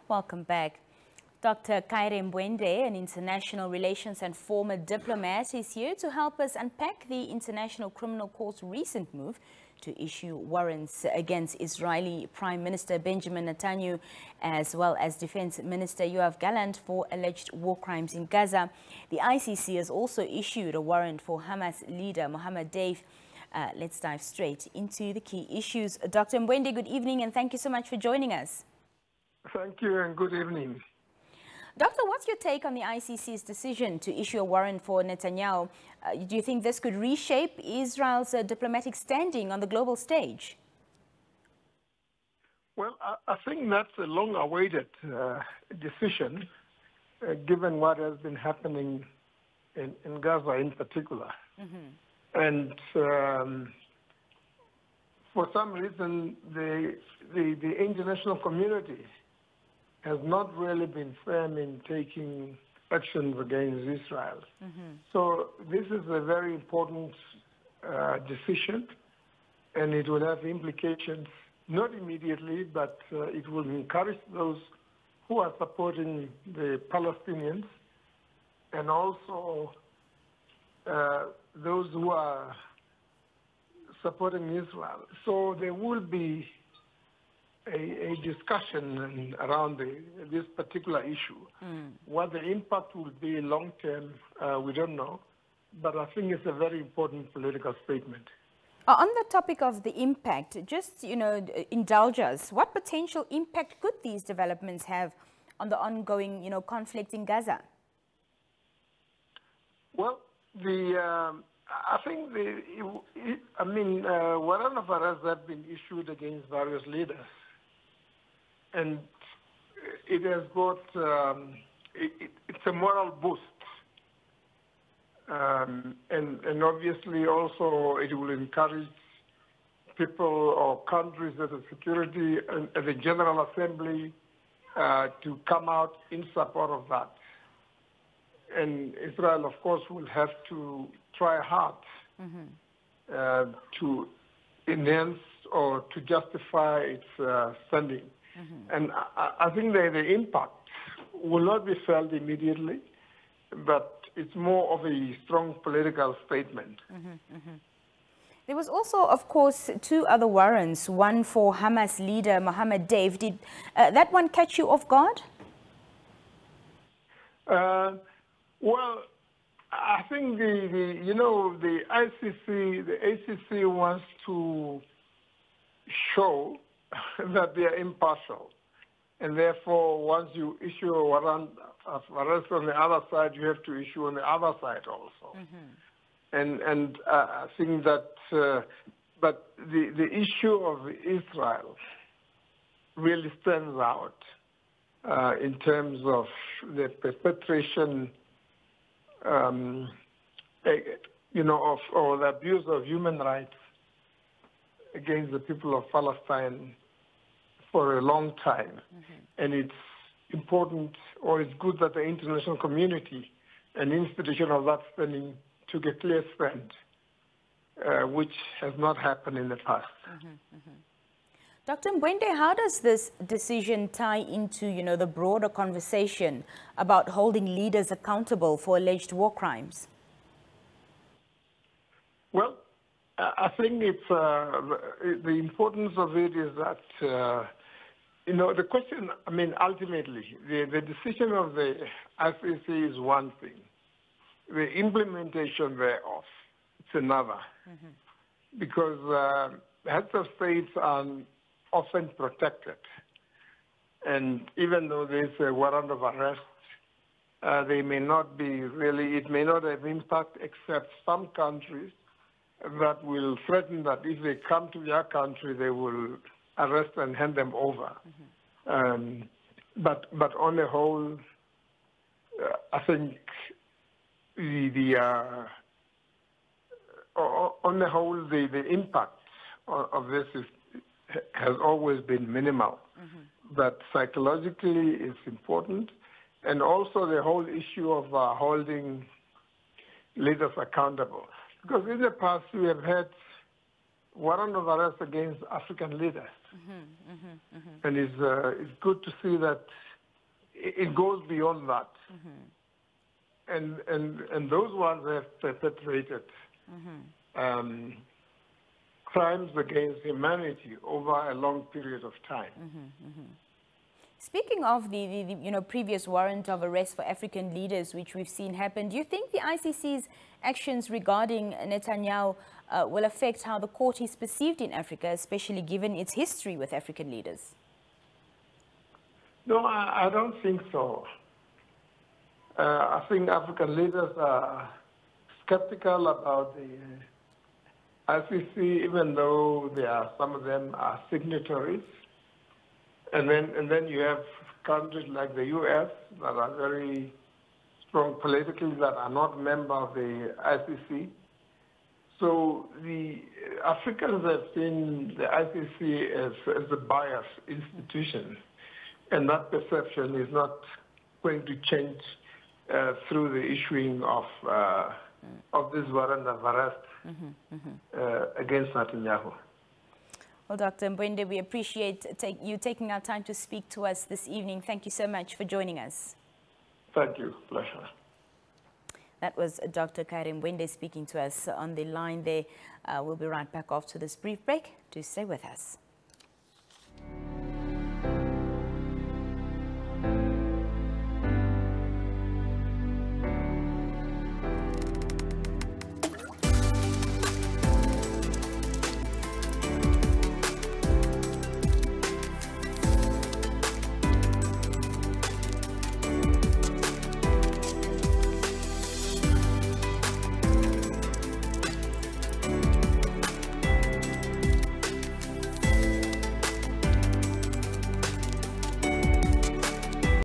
Welcome back. Dr. Kaire Mbuende, an international relations and former diplomat, is here to help us unpack the International Criminal Court's recent move to issue warrants against Israeli Prime Minister Benjamin Netanyahu, as well as Defense Minister Yoav Gallant, for alleged war crimes in Gaza. The ICC has also issued a warrant for Hamas leader Mohammed Deif. Let's dive straight into the key issues. Dr. Mbuende, good evening, and thank you so much for joining us. Thank you, and good evening. Doctor, what's your take on the ICC's decision to issue a warrant for Netanyahu? Do you think this could reshape Israel's diplomatic standing on the global stage? Well, I think that's a long-awaited decision, given what has been happening in Gaza in particular. Mm-hmm. And for some reason, the international community has not really been firm in taking actions against Israel. Mm-hmm. So this is a very important decision, and it will have implications, not immediately, but it will encourage those who are supporting the Palestinians and also those who are supporting Israel. So there will be a discussion around this particular issue. What the impact will be long term, we don't know, but I think it's a very important political statement. On the topic of the impact, just indulge us. What potential impact could these developments have on the ongoing conflict in Gaza? Well, I think warrant of arrest have been issued against various leaders. And it has got, it's a moral boost. And obviously also it will encourage people or countries as a security and as a General Assembly to come out in support of that. And Israel, of course, will have to try hard to enhance or to justify its standing. Mm-hmm. And I think the impact will not be felt immediately, but it's more of a strong political statement. Mm-hmm, mm-hmm. There was also, of course, two other warrants, one for Hamas leader Mohammed Deif. Did that one catch you off guard? Well, I think the ACC wants to show that they are impartial, and therefore once you issue a warrant of arrest on the other side, you have to issue on the other side also. Mm-hmm. And I think that, but the issue of Israel really stands out in terms of the perpetration, or the abuse of human rights against the people of Palestine for a long time. Mm-hmm. And it's important, or it's good that the international community, an institution of that standing, took a clear stand, which has not happened in the past. Mm-hmm. Mm-hmm. Dr. Mbuende, how does this decision tie into, the broader conversation about holding leaders accountable for alleged war crimes? Well, I think it's the importance of it is that the question. I mean, ultimately, the decision of the ICC is one thing. The implementation thereof, it's another. Mm-hmm. Because heads of states are often protected, and even though there's a warrant of arrest, they may not be really. It may not have impact, except some countries that will threaten that if they come to their country, they will arrest and hand them over. Mm-hmm. But on the whole, I think on the whole, the impact of this has always been minimal. Mm-hmm. But psychologically, it's important, and also the whole issue of holding leaders accountable. Because in the past, we have had warrant of arrest against African leaders. Mm-hmm, mm-hmm, mm-hmm. And it's good to see that it goes beyond that. And those ones have perpetrated crimes against humanity over a long period of time. Speaking of the previous warrant of arrest for African leaders, which we've seen happen, do you think the ICC's actions regarding Netanyahu will affect how the court is perceived in Africa, especially given its history with African leaders? No, I don't think so. I think African leaders are skeptical about the ICC, even though some of them are signatories. And then you have countries like the U.S. that are very strong politically that are not members of the ICC. So the Africans have seen the ICC as a biased institution, and that perception is not going to change through the issuing of this warrant of arrest against Netanyahu. Well, Dr. Mbuende, we appreciate you taking our time to speak to us this evening. Thank you so much for joining us. Thank you. Pleasure. That was Dr. Kaire Mbuende speaking to us on the line there. We'll be right back after this brief break. Do stay with us.